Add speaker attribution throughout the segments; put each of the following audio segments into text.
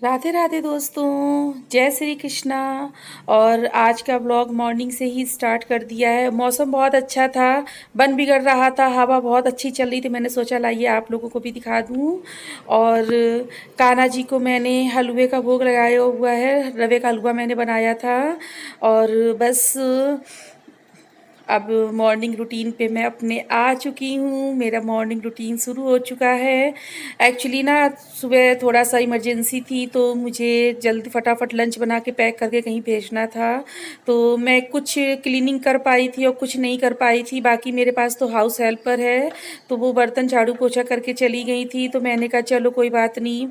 Speaker 1: राधे राधे दोस्तों, जय श्री कृष्णा। और आज का व्लॉग मॉर्निंग से ही स्टार्ट कर दिया है। मौसम बहुत अच्छा था, बन बिगड़ रहा था, हवा बहुत अच्छी चल रही थी। मैंने सोचा लाइए आप लोगों को भी दिखा दूँ। और कान्हा जी को मैंने हलवे का भोग लगाया हुआ है, रवे का हलवा मैंने बनाया था। और बस अब मॉर्निंग रूटीन पे मैं अपने आ चुकी हूँ। मेरा मॉर्निंग रूटीन शुरू हो चुका है। एक्चुअली ना सुबह थोड़ा सा इमरजेंसी थी, तो मुझे जल्दी फटाफट लंच बना के पैक करके कहीं भेजना था। तो मैं कुछ क्लीनिंग कर पाई थी और कुछ नहीं कर पाई थी। बाकी मेरे पास तो हाउस हेल्पर है, तो वो बर्तन झाड़ू पोछा करके चली गई थी। तो मैंने कहा चलो कोई बात नहीं,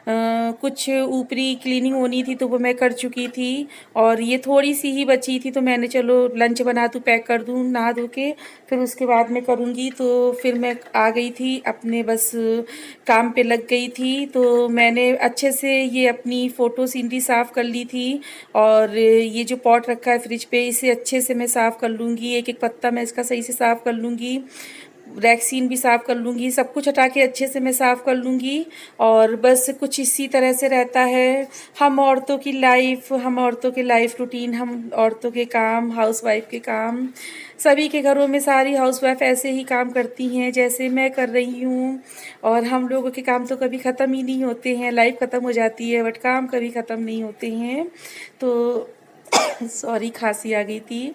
Speaker 1: कुछ ऊपरी क्लीनिंग होनी थी तो वो मैं कर चुकी थी। और ये थोड़ी सी ही बची थी, तो मैंने चलो लंच बना दूँ, पैक कर दूँ नहा धो के, फिर उसके बाद मैं करूँगी। तो फिर मैं आ गई थी अपने, बस काम पे लग गई थी। तो मैंने अच्छे से ये अपनी फ़ोटो सीनरी साफ़ कर ली थी। और ये जो पॉट रखा है फ्रिज पे, इसे अच्छे से मैं साफ़ कर लूँगी। एक एक पत्ता मैं इसका सही से साफ़ कर लूँगी। वैक्सीन भी साफ़ कर लूँगी, सब कुछ हटा के अच्छे से मैं साफ़ कर लूँगी। और बस कुछ इसी तरह से रहता है हम औरतों की लाइफ, हम औरतों के लाइफ रूटीन, हम औरतों के काम, हाउसवाइफ के काम। सभी के घरों में सारी हाउसवाइफ ऐसे ही काम करती हैं जैसे मैं कर रही हूँ। और हम लोगों के काम तो कभी ख़त्म ही नहीं होते हैं। लाइफ ख़त्म हो जाती है बट काम कभी ख़त्म नहीं होते हैं। तो सॉरी, खांसी आ गई थी।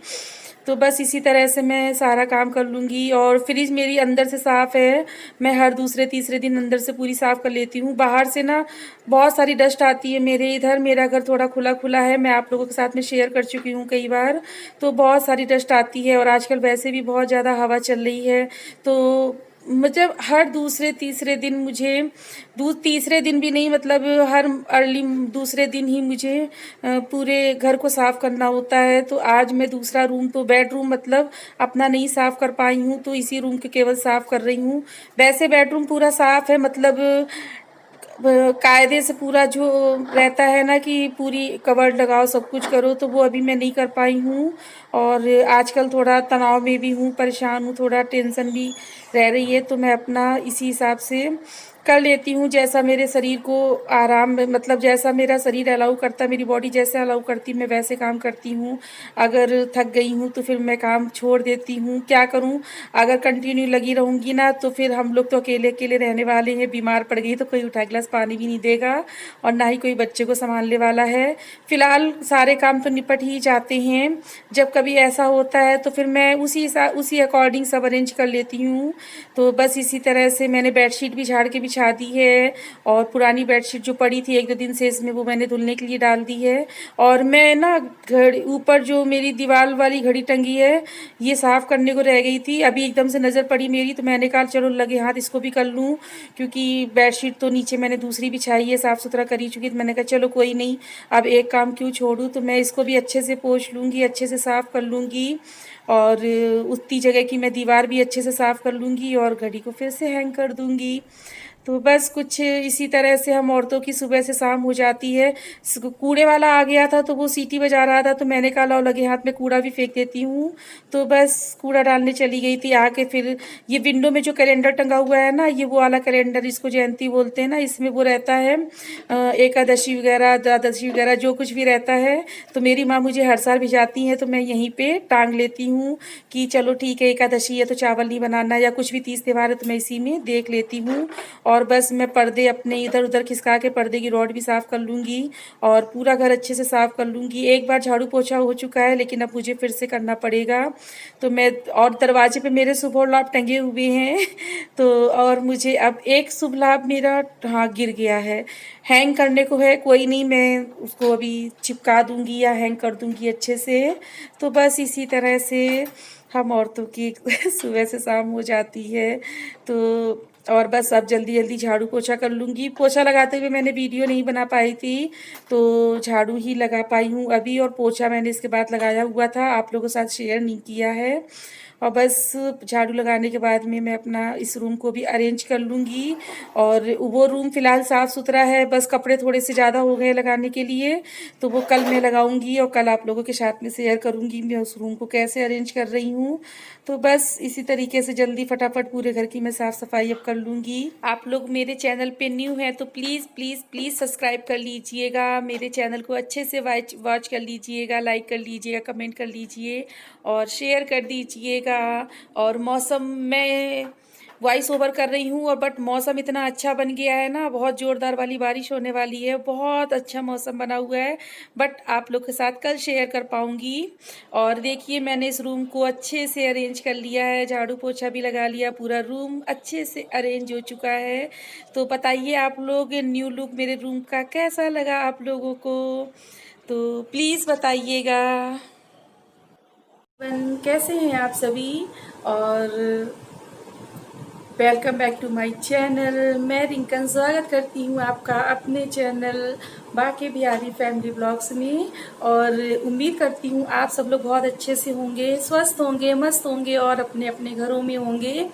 Speaker 1: तो बस इसी तरह से मैं सारा काम कर लूँगी। और फ्रिज मेरी अंदर से साफ़ है, मैं हर दूसरे तीसरे दिन अंदर से पूरी साफ़ कर लेती हूँ। बाहर से ना बहुत सारी डस्ट आती है मेरे इधर। मेरा घर थोड़ा खुला खुला है, मैं आप लोगों के साथ में शेयर कर चुकी हूँ कई बार। तो बहुत सारी डस्ट आती है और आजकल वैसे भी बहुत ज़्यादा हवा चल रही है। तो मतलब हर दूसरे तीसरे दिन मुझे, तीसरे दिन भी नहीं, मतलब हर अर्ली दूसरे दिन ही मुझे पूरे घर को साफ़ करना होता है। तो आज मैं दूसरा रूम, तो बेडरूम मतलब अपना नहीं साफ़ कर पाई हूँ, तो इसी रूम के केवल साफ़ कर रही हूँ। वैसे बेडरूम पूरा साफ़ है, मतलब कायदे से पूरा जो रहता है ना कि पूरी कवर लगाओ, सब कुछ करो, तो वो अभी मैं नहीं कर पाई हूँ। और आजकल थोड़ा तनाव में भी हूँ, परेशान हूँ, थोड़ा टेंशन भी रह रही है। तो मैं अपना इसी हिसाब से कर लेती हूँ, जैसा मेरे शरीर को आराम, मतलब जैसा मेरा शरीर अलाउ करता, मेरी बॉडी जैसे अलाउ करती, मैं वैसे काम करती हूँ। अगर थक गई हूँ तो फिर मैं काम छोड़ देती हूँ, क्या करूँ। अगर कंटिन्यू लगी रहूँगी ना तो फिर हम लोग तो अकेले अकेले रहने वाले हैं। बीमार पड़ गई तो कोई उठा गिलास पानी भी नहीं देगा, और ना ही कोई बच्चे को संभालने वाला है। फिलहाल सारे काम तो निपट ही जाते हैं। जब कभी ऐसा होता है तो फिर मैं उसी अकॉर्डिंग सब अरेंज कर लेती हूँ। तो बस इसी तरह से मैंने बेडशीट भी झाड़ के बिछा दी है। और पुरानी बेडशीट जो पड़ी थी एक दो दिन से, इसमें वो मैंने धुलने के लिए डाल दी है। और मैं ना घड़ी ऊपर जो मेरी दीवार वाली घड़ी टंगी है, ये साफ़ करने को रह गई थी। अभी एकदम से नज़र पड़ी मेरी, तो मैंने कहा चलो लगे हाथ इसको भी कर लूँ, क्योंकि बेडशीट तो नीचे मैंने दूसरी बिछाई है, साफ़ सुथरा करी चुकी। तो मैंने कहा चलो कोई नहीं, अब एक काम क्यों छोड़ूँ। तो मैं इसको भी अच्छे से पोंछ लूँगी, अच्छे से साफ़ कर लूँगी। और उतनी जगह की मैं दीवार भी अच्छे से साफ़ कर लूँगी और घड़ी को फिर से हैंग कर दूँगी। तो बस कुछ इसी तरह से हम औरतों की सुबह से शाम हो जाती है। कूड़े वाला आ गया था तो वो सीटी बजा रहा था, तो मैंने कहा लाओ लगे हाथ में कूड़ा भी फेंक देती हूँ। तो बस कूड़ा डालने चली गई थी। आके फिर ये विंडो में जो कैलेंडर टंगा हुआ है ना, ये वो वाला कैलेंडर, इसको जयंती बोलते हैं ना, इसमें वो रहता है एकादशी वगैरह, द्वादशी वगैरह जो कुछ भी रहता है। तो मेरी माँ मुझे हर साल भिजाती हैं, तो मैं यहीं पे टांग लेती हूँ कि चलो ठीक है, एकादशी है तो चावल नहीं बनाना, या कुछ भी तीज त्योहार है तो मैं इसी में देख लेती हूँ। और बस मैं पर्दे अपने इधर उधर खिसका के पर्दे की रॉड भी साफ़ कर लूँगी और पूरा घर अच्छे से साफ़ कर लूँगी। एक बार झाड़ू पोछा हो चुका है, लेकिन अब मुझे फिर से करना पड़ेगा। तो मैं, और दरवाजे पे मेरे शुभ लाभ टंगे हुए हैं तो और मुझे अब एक शुभ लाभ मेरा, हाँ, गिर गया है, हैंग करने को है। कोई नहीं, मैं उसको अभी चिपका दूँगी या हैंग कर दूँगी अच्छे से। तो बस इसी तरह से हम औरतों की सुबह से शाम हो जाती है। तो और बस अब जल्दी जल्दी झाड़ू पोछा कर लूँगी। पोछा लगाते हुए मैंने वीडियो नहीं बना पाई थी, तो झाड़ू ही लगा पाई हूँ अभी। और पोछा मैंने इसके बाद लगाया हुआ था, आप लोगों के साथ शेयर नहीं किया है। और बस झाड़ू लगाने के बाद में मैं अपना इस रूम को भी अरेंज कर लूँगी। और वो रूम फ़िलहाल साफ़ सुथरा है, बस कपड़े थोड़े से ज़्यादा हो गए लगाने के लिए, तो वो कल मैं लगाऊंगी और कल आप लोगों के साथ में शेयर करूंगी मैं उस रूम को कैसे अरेंज कर रही हूँ। तो बस इसी तरीके से जल्दी फटाफट पूरे घर की मैं साफ़ सफाई अब कर लूँगी। आप लोग मेरे चैनल पे न्यू हैं तो प्लीज़ प्लीज़ प्लीज़ सब्सक्राइब कर लीजिएगा, मेरे चैनल को अच्छे से वॉच कर लीजिएगा, लाइक कर लीजिएगा, कमेंट कर लीजिए और शेयर कर दीजिएगा। और मौसम में वॉइस ओवर कर रही हूँ और बट मौसम इतना अच्छा बन गया है ना, बहुत ज़ोरदार वाली बारिश होने वाली है, बहुत अच्छा मौसम बना हुआ है, बट आप लोग के साथ कल शेयर कर पाऊँगी। और देखिए मैंने इस रूम को अच्छे से अरेंज कर लिया है, झाड़ू पोछा भी लगा लिया, पूरा रूम अच्छे से अरेंज हो चुका है। तो बताइए आप लोग न्यू लुक मेरे रूम का कैसा लगा आप लोगों को, तो प्लीज़ बताइएगा। कैसे हैं आप सभी, और welcome back to my channel. मैं रिंकन स्वागत करती हूँ आपका अपने channel Banke Bihari family blogs में। और उम्मीद करती हूँ आप सब लोग बहुत अच्छे से होंगे, स्वस्थ होंगे, मस्त होंगे और अपने अपने घरों में होंगे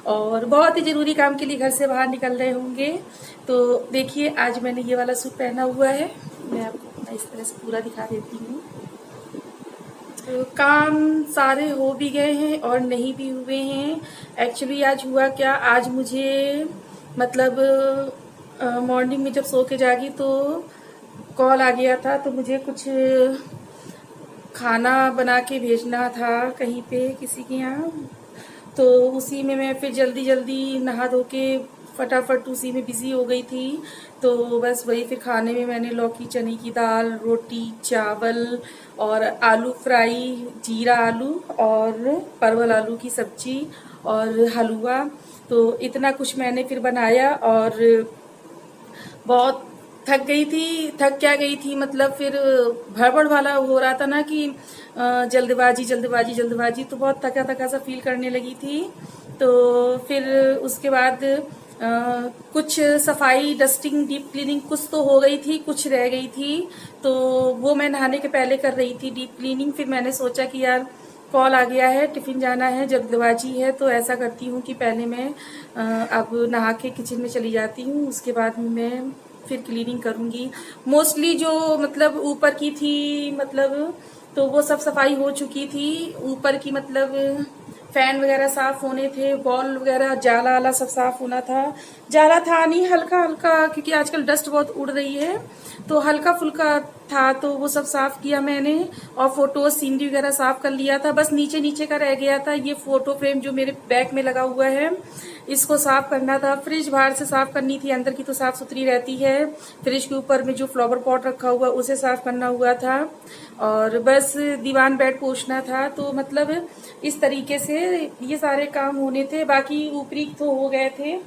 Speaker 1: और बहुत ही ज़रूरी काम के लिए घर से बाहर निकल रहे होंगे। तो देखिए आज मैंने ये वाला सूट पहना हुआ है, मैं आपको इस तरह से पूरा दिखा देती हूँ। तो काम सारे हो भी गए हैं और नहीं भी हुए हैं। एक्चुअली आज हुआ क्या, आज मुझे मतलब मॉर्निंग में जब सो के जागी तो कॉल आ गया था, तो मुझे कुछ खाना बना के भेजना था कहीं पे किसी के यहाँ। तो उसी में मैं फिर जल्दी जल्दी नहा धो के फटाफट उसी में बिजी हो गई थी। तो बस वही फिर खाने में मैंने लौकी चने की दाल, रोटी, चावल और आलू फ्राई, जीरा आलू और परवल आलू की सब्जी और हलवा, तो इतना कुछ मैंने फिर बनाया। और बहुत थक गई थी, थक क्या गई थी मतलब फिर भड़बड़ वाला हो रहा था ना कि जल्दबाजी जल्दबाजी जल्दबाजी, तो बहुत थका थका सा फील करने लगी थी। तो फिर उसके बाद कुछ सफाई, डस्टिंग, डीप क्लीनिंग कुछ तो हो गई थी, कुछ रह गई थी, तो वो मैं नहाने के पहले कर रही थी डीप क्लीनिंग। फिर मैंने सोचा कि यार कॉल आ गया है, टिफिन जाना है, जल्दबाजी है, तो ऐसा करती हूँ कि पहले मैं अब नहा के किचन में चली जाती हूँ, उसके बाद मैं फिर क्लीनिंग करूँगी। मोस्टली जो मतलब ऊपर की थी मतलब, तो वो सब सफाई हो चुकी थी। ऊपर की मतलब फैन वगैरह साफ होने थे, बॉल वगैरह, जाला आला सब साफ होना था। जाला था नहीं, हल्का हल्का, क्योंकि आजकल डस्ट बहुत उड़ रही है, तो हल्का फुल्का था, तो वो सब साफ किया मैंने। और फोटो सीनरी वगैरह साफ कर लिया था, बस नीचे नीचे का रह गया था। ये फोटो फ्रेम जो मेरे बैग में लगा हुआ है, इसको साफ करना था। फ्रिज बाहर से साफ करनी थी, अंदर की तो साफ सुथरी रहती है। फ्रिज के ऊपर में जो फ्लावर पॉट रखा हुआ उसे साफ करना हुआ था, और बस दीवान बेड पोछना था। तो मतलब इस तरीके से ये सारे काम होने थे, बाकी ऊपरी तो हो गए थे।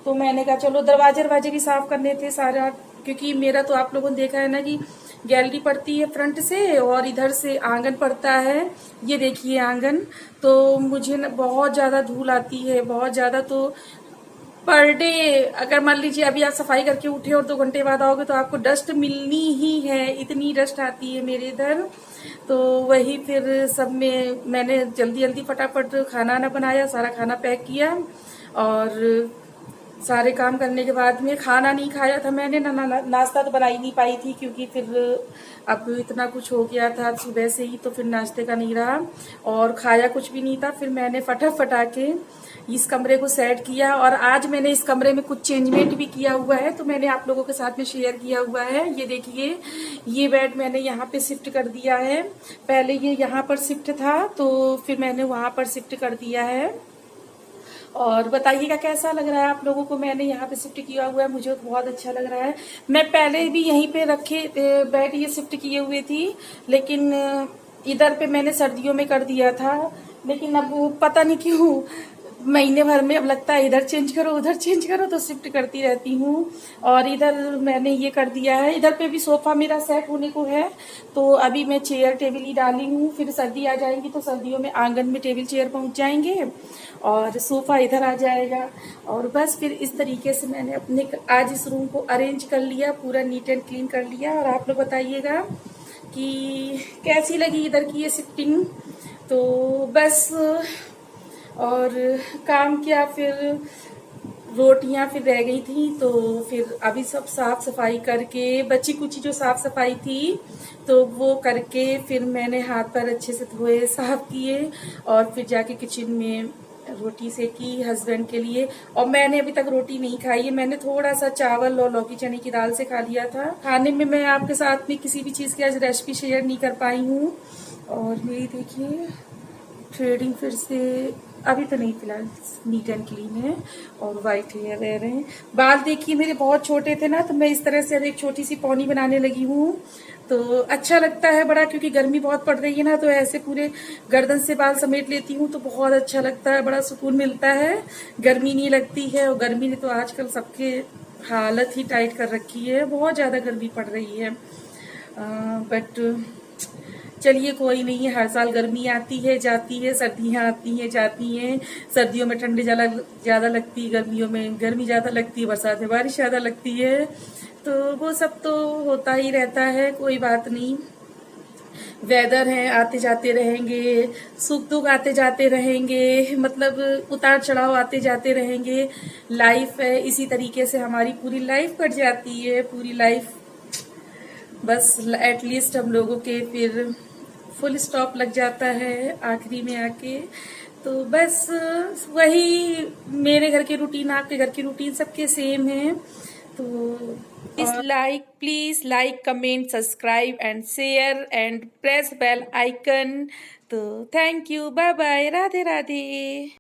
Speaker 1: तो मैंने कहा चलो दरवाजे भी साफ करने थे सारा, क्योंकि मेरा तो आप लोगों ने देखा है ना कि गैलरी पड़ती है फ्रंट से और इधर से आंगन पड़ता है। ये देखिए आंगन, तो मुझे ना बहुत ज्यादा धूल आती है, बहुत ज्यादा। तो पर डे अगर मान लीजिए अभी आप सफाई करके उठे और 2 घंटे बाद आओगे तो आपको डस्ट मिलनी ही है, इतनी डस्ट आती है मेरे इधर। तो वही फिर सब में मैंने जल्दी जल्दी फटाफट खाना ना बनाया, सारा खाना पैक किया और सारे काम करने के बाद में खाना नहीं खाया था मैंने ना नाश्ता तो बना ही नहीं पाई थी, क्योंकि फिर अब इतना कुछ हो गया था सुबह से ही, तो फिर नाश्ते का नहीं रहा और खाया कुछ भी नहीं था। फिर मैंने फटाफट आके इस कमरे को सेट किया, और आज मैंने इस कमरे में कुछ चेंजमेंट भी किया हुआ है, तो मैंने आप लोगों के साथ में शेयर किया हुआ है। ये देखिए, ये बेड मैंने यहाँ पे शिफ्ट कर दिया है। पहले ये यहाँ पर शिफ्ट था, तो फिर मैंने वहां पर शिफ्ट कर दिया है। और बताइएगा कैसा लग रहा है आप लोगों को। मैंने यहाँ पे शिफ्ट किया हुआ है, मुझे तो बहुत अच्छा लग रहा है। मैं पहले भी यहीं पे रखे बेड ये शिफ्ट किए हुए थी, लेकिन इधर पे मैंने सर्दियों में कर दिया था, लेकिन अब वो पता नहीं क्यों महीने भर में अब लगता है इधर चेंज करो उधर चेंज करो, तो शिफ्ट करती रहती हूँ। और इधर मैंने ये कर दिया है, इधर पे भी सोफा मेरा सेट होने को है, तो अभी मैं चेयर टेबल ही डाली हूँ। फिर सर्दी आ जाएंगी तो सर्दियों में आंगन में टेबल चेयर पहुंच जाएंगे और सोफा इधर आ जाएगा। और बस फिर इस तरीके से मैंने अपने आज इस रूम को अरेंज कर लिया, पूरा नीट एंड क्लीन कर लिया। और आप लोग बताइएगा कि कैसी लगी इधर की ये शिफ्टिंग। तो बस और काम किया, फिर रोटियां फिर रह गई थी, तो फिर अभी सब साफ सफाई करके बची कुची जो साफ सफाई थी तो वो करके फिर मैंने हाथ पैर अच्छे से धोए, साफ किए और फिर जाके किचन में रोटी सेकी हस्बैंड के लिए। और मैंने अभी तक रोटी नहीं खाई है, मैंने थोड़ा सा चावल और लौकी चने की दाल से खा लिया था। खाने में मैं आपके साथ में किसी भी चीज़ की आज रेसिपी शेयर नहीं कर पाई हूँ। और मेरी देखिए थ्रेडिंग फिर से अभी तो नहीं, फिलहाल नीट एंड क्लीन है और वाइट हेयर रह रहे हैं। बाल देखिए मेरे बहुत छोटे थे ना, तो मैं इस तरह से अब एक छोटी सी पौनी बनाने लगी हूँ। तो अच्छा लगता है बड़ा, क्योंकि गर्मी बहुत पड़ रही है ना, तो ऐसे पूरे गर्दन से बाल समेट लेती हूँ तो बहुत अच्छा लगता है, बड़ा सुकून मिलता है, गर्मी नहीं लगती है। और गर्मी ने तो आजकल सबके हालत ही टाइट कर रखी है, बहुत ज़्यादा गर्मी पड़ रही है। बट चलिए कोई नहीं है, हर साल गर्मी आती है जाती है, सर्दियाँ आती हैं जाती हैं। सर्दियों में ठंडी ज़्यादा लगती है, गर्मियों में गर्मी ज़्यादा लगती है, बरसात में बारिश ज़्यादा लगती है। तो वो सब तो होता ही रहता है, कोई बात नहीं। वेदर है, आते जाते रहेंगे, सुख दुख आते जाते रहेंगे, मतलब उतार चढ़ाव आते जाते रहेंगे। लाइफ है, इसी तरीके से हमारी पूरी लाइफ कट जाती है, पूरी लाइफ बस एटलीस्ट हम लोगों के फिर फुल स्टॉप लग जाता है आखिरी में आके। तो बस वही, मेरे घर के रूटीन आपके घर की रूटीन सबके सेम है। तो please like comment subscribe and share and press bell icon. तो thank you, bye bye, Radhe Radhe.